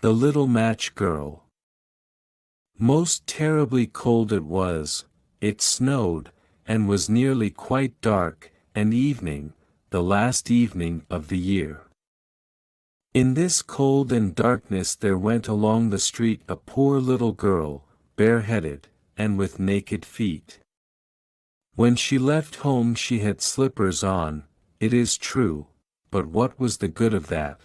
The Little Match Girl. Most terribly cold it was, it snowed, and was nearly quite dark, and evening, the last evening of the year. In this cold and darkness there went along the street a poor little girl, bareheaded, and with naked feet. When she left home she had slippers on, it is true, but what was the good of that?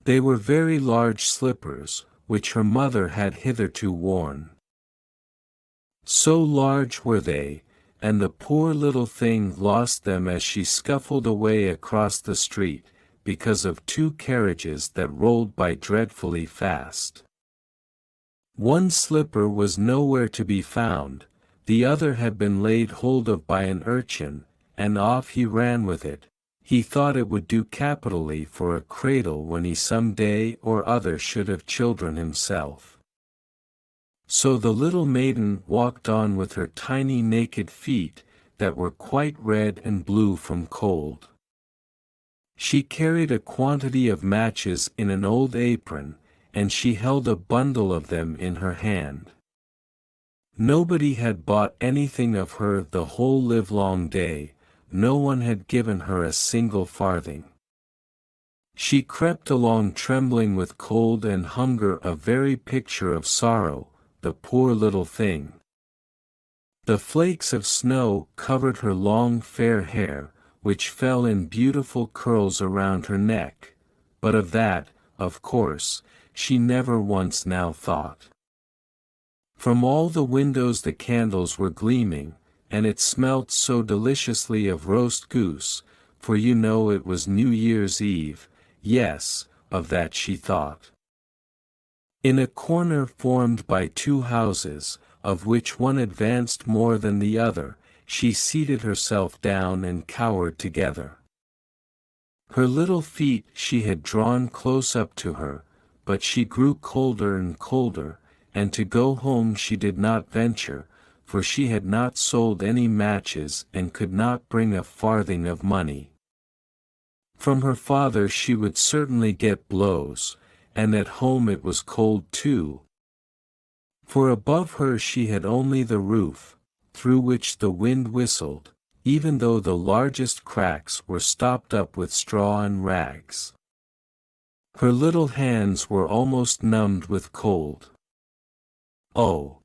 They were very large slippers, which her mother had hitherto worn. So large were they, and the poor little thing lost them as she scuffled away across the street, because of two carriages that rolled by dreadfully fast. One slipper was nowhere to be found, the other had been laid hold of by an urchin, and off he ran with it. He thought it would do capitally for a cradle when he some day or other should have children himself. So the little maiden walked on with her tiny naked feet, that were quite red and blue from cold. She carried a quantity of matches in an old apron, and she held a bundle of them in her hand. Nobody had bought anything of her the whole livelong day, no one had given her a single farthing. She crept along trembling with cold and hunger, a very picture of sorrow, the poor little thing. The flakes of snow covered her long fair hair, which fell in beautiful curls around her neck, but of that, of course, she never once now thought. From all the windows the candles were gleaming, and it smelt so deliciously of roast goose, for you know it was New Year's Eve. Yes, of that she thought. In a corner formed by two houses, of which one advanced more than the other, she seated herself down and cowered together. Her little feet she had drawn close up to her, but she grew colder and colder, and to go home she did not venture, for she had not sold any matches and could not bring a farthing of money. From her father she would certainly get blows, and at home it was cold too. For above her she had only the roof, through which the wind whistled, even though the largest cracks were stopped up with straw and rags. Her little hands were almost numbed with cold. Oh!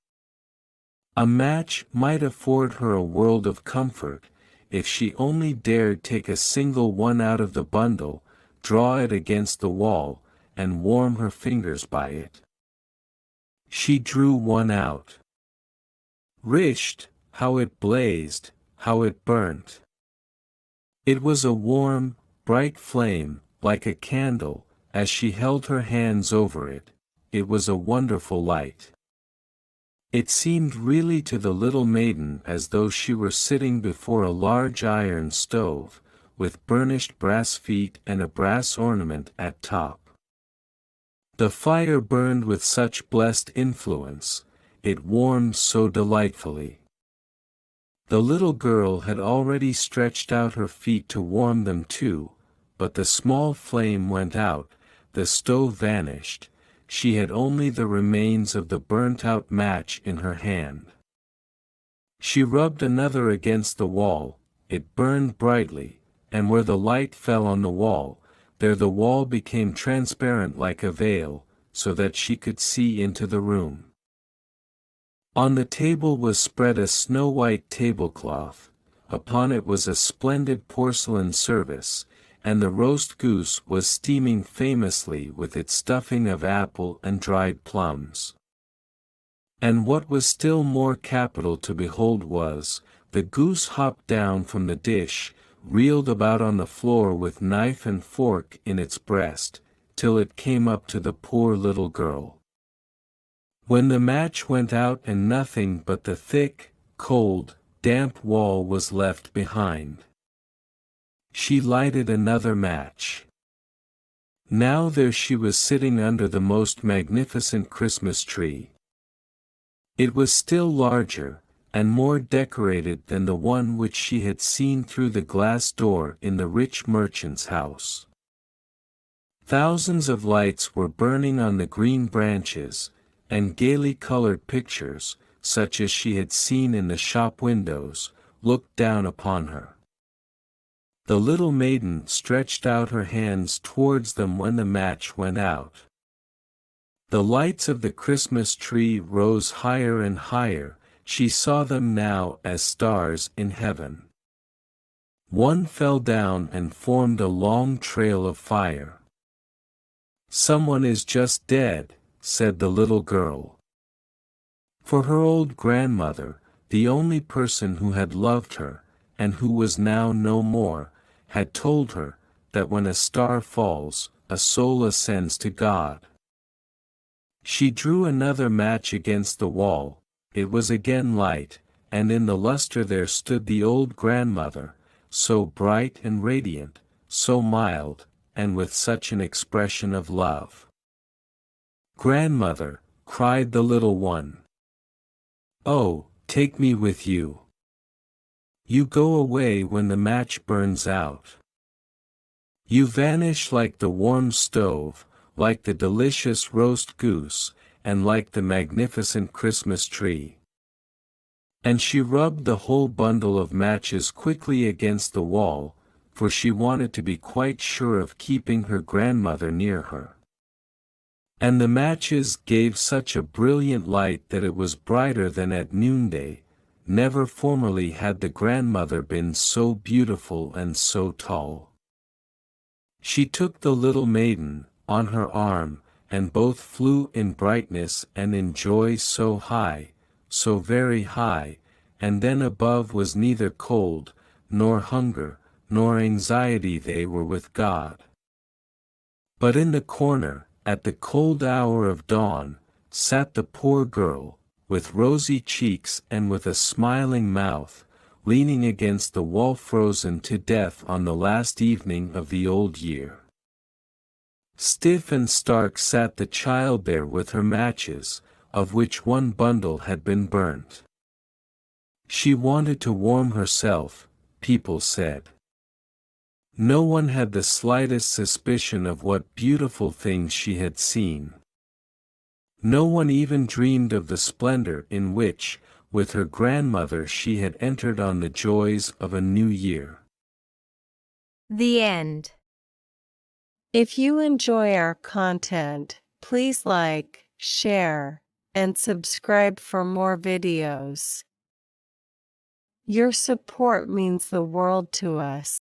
A match might afford her a world of comfort, if she only dared take a single one out of the bundle, draw it against the wall, and warm her fingers by it. She drew one out. Whisht! How it blazed, how it burnt! It was a warm, bright flame, like a candle, as she held her hands over it. It was a wonderful light. It seemed really to the little maiden as though she were sitting before a large iron stove, with burnished brass feet and a brass ornament at top. The fire burned with such blessed influence, it warmed so delightfully. The little girl had already stretched out her feet to warm them too, but the small flame went out, the stove vanished, she had only the remains of the burnt-out match in her hand. She rubbed another against the wall, it burned brightly, and where the light fell on the wall, there the wall became transparent like a veil, so that she could see into the room. On the table was spread a snow-white tablecloth, upon it was a splendid porcelain service, and the roast goose was steaming famously with its stuffing of apple and dried plums. And what was still more capital to behold was, the goose hopped down from the dish, reeled about on the floor with knife and fork in its breast, till it came up to the poor little girl. When the match went out and nothing but the thick, cold, damp wall was left behind, she lighted another match. Now there she was sitting under the most magnificent Christmas tree. It was still larger, and more decorated than the one which she had seen through the glass door in the rich merchant's house. Thousands of lights were burning on the green branches, and gaily colored pictures, such as she had seen in the shop windows, looked down upon her. The little maiden stretched out her hands towards them when the match went out. The lights of the Christmas tree rose higher and higher. She saw them now as stars in heaven. One fell down and formed a long trail of fire. "Someone is just dead," said the little girl. For her old grandmother, the only person who had loved her, and who was now no more, had told her, that when a star falls, a soul ascends to God. She drew another match against the wall. It was again light, and in the luster there stood the old grandmother, so bright and radiant, so mild, and with such an expression of love. "Grandmother," cried the little one. "Oh, take me with you. You go away when the match burns out. You vanish like the warm stove, like the delicious roast goose, and like the magnificent Christmas tree." And she rubbed the whole bundle of matches quickly against the wall, for she wanted to be quite sure of keeping her grandmother near her. And the matches gave such a brilliant light that it was brighter than at noonday. Never formerly had the grandmother been so beautiful and so tall. She took the little maiden on her arm, and both flew in brightness and in joy so high, so very high, and then above was neither cold, nor hunger, nor anxiety. They were with God. But in the corner, at the cold hour of dawn, sat the poor girl, with rosy cheeks and with a smiling mouth, leaning against the wall, frozen to death on the last evening of the old year. Stiff and stark sat the child there with her matches, of which one bundle had been burnt. She wanted to warm herself, people said. No one had the slightest suspicion of what beautiful things she had seen. No one even dreamed of the splendor in which, with her grandmother, she had entered on the joys of a new year. The end. If you enjoy our content, please like, share, and subscribe for more videos. Your support means the world to us.